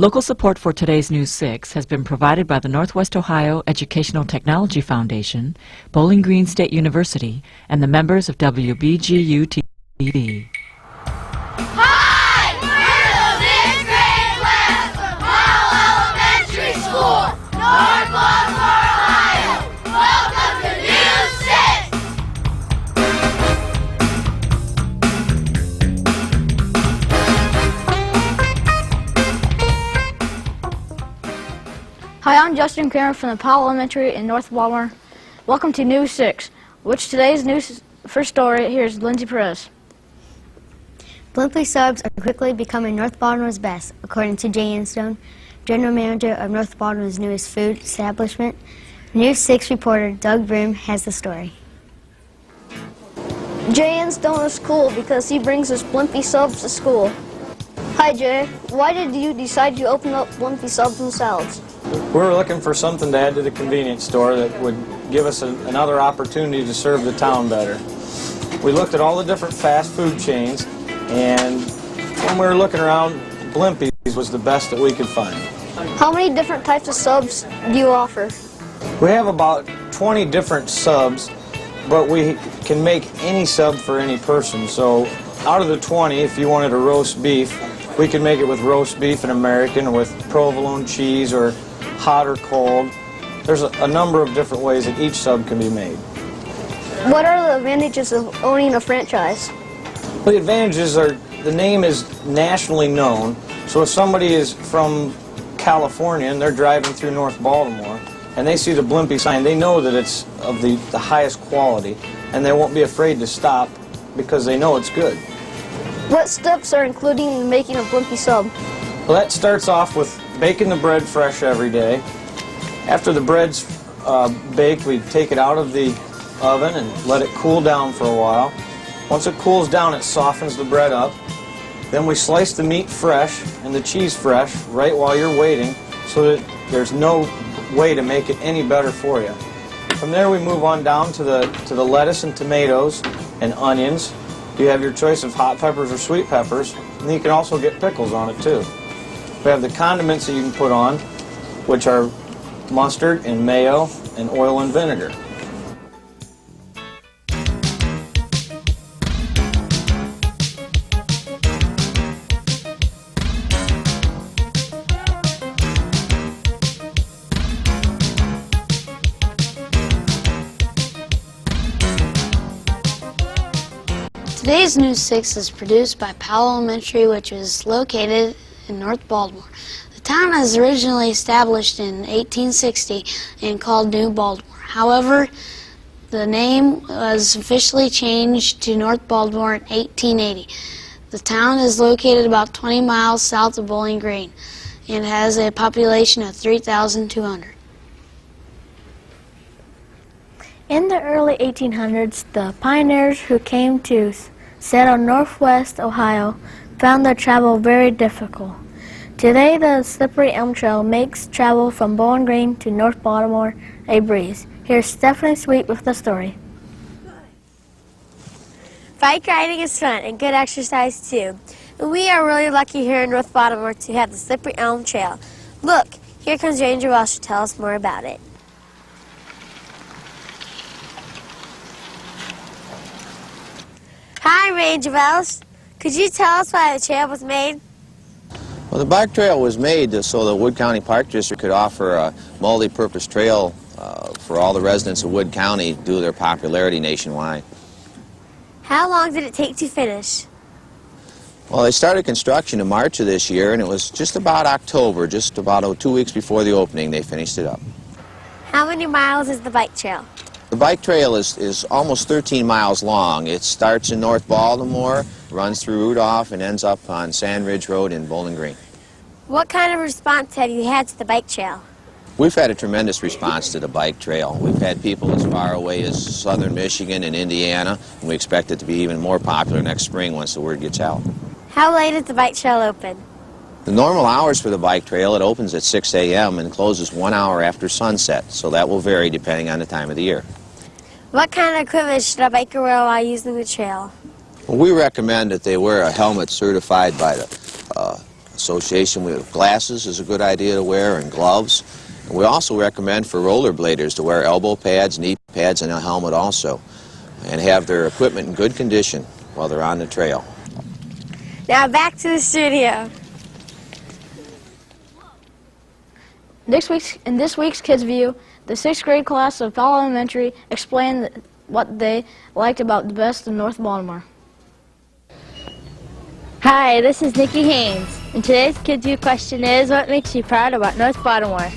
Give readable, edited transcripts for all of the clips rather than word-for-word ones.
Local support for today's News 6 has been provided by the Northwest Ohio Educational Technology Foundation, Bowling Green State University, and the members of WBGU-TV. Hi! We're the 6th grade class from Powell Elementary School, North Baltimore, Ohio. Welcome to News 6. Hi, I'm Justin Cameron from the Powell Elementary in North Baltimore. Welcome to News 6, which today's news first story here is Lindsay Perez. Blimpie subs are quickly becoming North Baltimore's best, according to Jay Anstone, General Manager of North Baltimore's newest food establishment. News 6 reporter Doug Broom has the story. Jay Anstone is cool because he brings us Blimpie subs to school. Hi Jay, why did you decide to open up Blimpie subs and salads? We were looking for something to add to the convenience store that would give us another opportunity to serve the town better. We looked at all the different fast food chains, and when we were looking around, Blimpie's was the best that we could find. How many different types of subs do you offer? We have about 20 different subs, but we can make any sub for any person. So out of the 20, if you wanted a roast beef, we can make it with roast beef and American, or with provolone cheese, or hot or cold. There's a number of different ways that each sub can be made. What are the advantages of owning a franchise? Well, the advantages are the name is nationally known, so if somebody is from California and they're driving through North Baltimore and they see the Blimpie sign, they know that it's of the highest quality, and they won't be afraid to stop because they know it's good. What steps are included in making a Blimpie sub? Well, that starts off with baking the bread fresh every day. After the bread's baked, we take it out of the oven and let it cool down for a while. Once it cools down, it softens the bread up. Then we slice the meat fresh and the cheese fresh right while you're waiting, so that there's no way to make it any better for you. From there, we move on down to the lettuce and tomatoes and onions. You have your choice of hot peppers or sweet peppers, and you can also get pickles on it too. We have the condiments that you can put on, which are mustard and mayo and oil and vinegar. Today's News 6 is produced by Powell Elementary, which is located in North Baltimore. The town was originally established in 1860 and called New Baltimore. However, the name was officially changed to North Baltimore in 1880. The town is located about 20 miles south of Bowling Green and has a population of 3,200. In the early 1800s, the pioneers who came to settle northwest Ohio found their travel very difficult. Today, the slippery Elm Trail makes travel from Bowling Green to North Baltimore a breeze. Here's Stephanie Sweet with the story. Bike riding is fun and good exercise too. And we are really lucky here in North Baltimore to have the slippery Elm Trail. Look, here comes Ranger Welsh to tell us more about it. Hi, Ranger Welsh. Could you tell us why the trail was made? Well, the bike trail was made so the Wood County Park District could offer a multi-purpose trail for all the residents of Wood County due to their popularity nationwide. How long did it take to finish? Well, they started construction in March of this year, and it was just about October, just about 2 weeks before the opening, they finished it up. How many miles is the bike trail? The bike trail is almost 13 miles long. It starts in North Baltimore, runs through Rudolph, and ends up on Sand Ridge Road in Bowling Green. What kind of response have you had to the bike trail? We've had a tremendous response to the bike trail. We've had people as far away as southern Michigan and Indiana, and we expect it to be even more popular next spring once the word gets out. How late is the bike trail open? The normal hours for the bike trail, it opens at 6 a.m. and closes 1 hour after sunset, so that will vary depending on the time of the year. What kind of equipment should a biker wear while using the trail? Well, we recommend that they wear a helmet certified by the association with glasses is a good idea to wear, and gloves. And we also recommend for rollerbladers to wear elbow pads, knee pads, and a helmet also, and have their equipment in good condition while they're on the trail. Now back to the studio. In this week's Kids View, the 6th grade class of Powell Elementary explained what they liked about the best in North Baltimore. Hi, this is Nikki Haynes, and today's Kids View question is, what makes you proud about North Baltimore?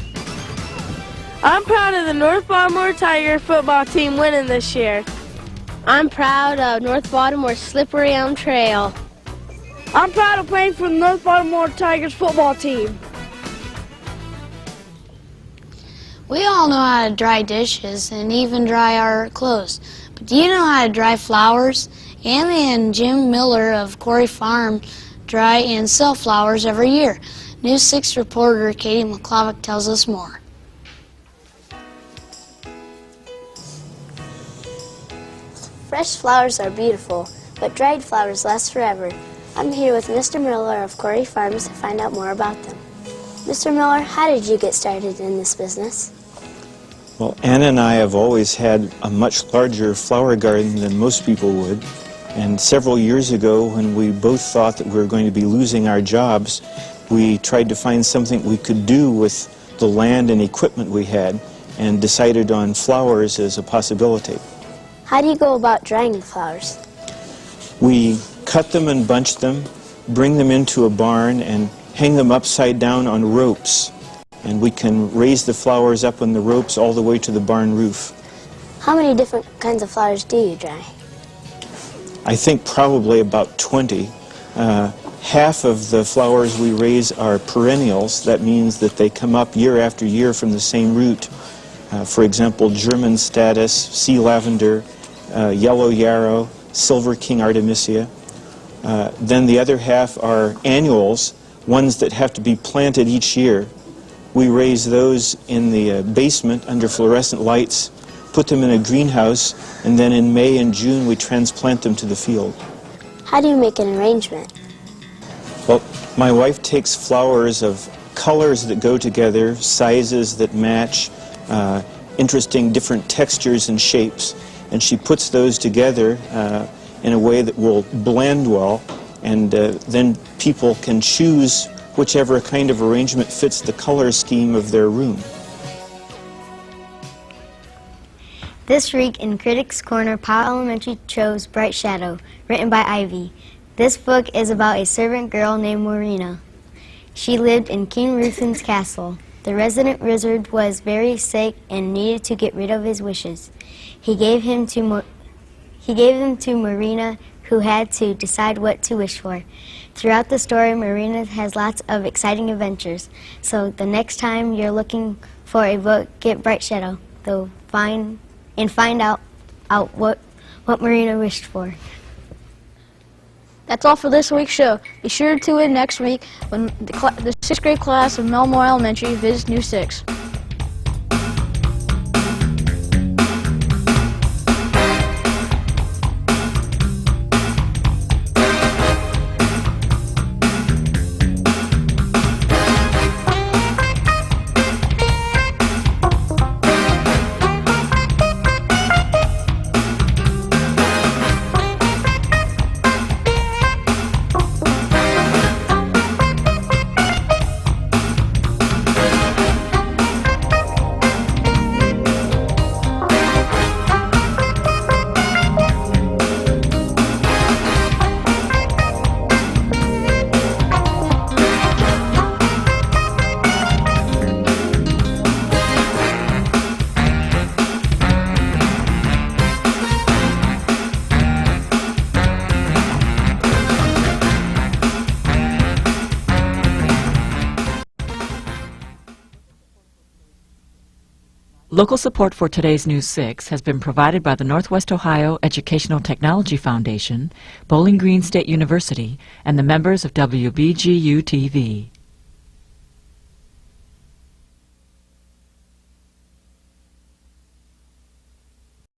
I'm proud of the North Baltimore Tiger football team winning this year. I'm proud of North Baltimore's slippery Elm Trail. I'm proud of playing for the North Baltimore Tigers football team. We all know how to dry dishes and even dry our clothes. But do you know how to dry flowers? Annie and Jim Miller of Quarry Farm dry and sell flowers every year. News 6 reporter Katie McClovick tells us more. Fresh flowers are beautiful, but dried flowers last forever. I'm here with Mr. Miller of Quarry Farms to find out more about them. Mr. Miller, how did you get started in this business? Well, Anna and I have always had a much larger flower garden than most people would. And several years ago, when we both thought that we were going to be losing our jobs, we tried to find something we could do with the land and equipment we had, and decided on flowers as a possibility. How do you go about drying the flowers? We cut them and bunch them, bring them into a barn, and hang them upside down on ropes. And we can raise the flowers up on the ropes all the way to the barn roof. How many different kinds of flowers do you dry? I think probably about 20. Half of the flowers we raise are perennials. That means that they come up year after year from the same root. For example, German statice, sea lavender, yellow yarrow, silver king artemisia. Then the other half are annuals, ones that have to be planted each year. We raise those in the basement under fluorescent lights, put them in a greenhouse, and then in May and June we transplant them to the field. How do you make an arrangement? Well, my wife takes flowers of colors that go together, sizes that match, interesting different textures and shapes, and she puts those together in a way that will blend well, and then people can choose whichever kind of arrangement fits the color scheme of their room. This week in Critics Corner, Powell Elementary chose Bright Shadow, written by Ivy. This book is about a servant girl named Marina. She lived in King Ruthen's castle. The resident wizard was very sick and needed to get rid of his wishes. He gave them to Marina, who had to decide what to wish for. Throughout the story, Marina has lots of exciting adventures. So the next time you're looking for a book, get Bright Shadow. They'll find out what Marina wished for. That's all for this week's show. Be sure to tune in next week when the 6th grade class of Melmore Elementary visits News 6. Local support for today's News 6 has been provided by the Northwest Ohio Educational Technology Foundation, Bowling Green State University, and the members of WBGU-TV.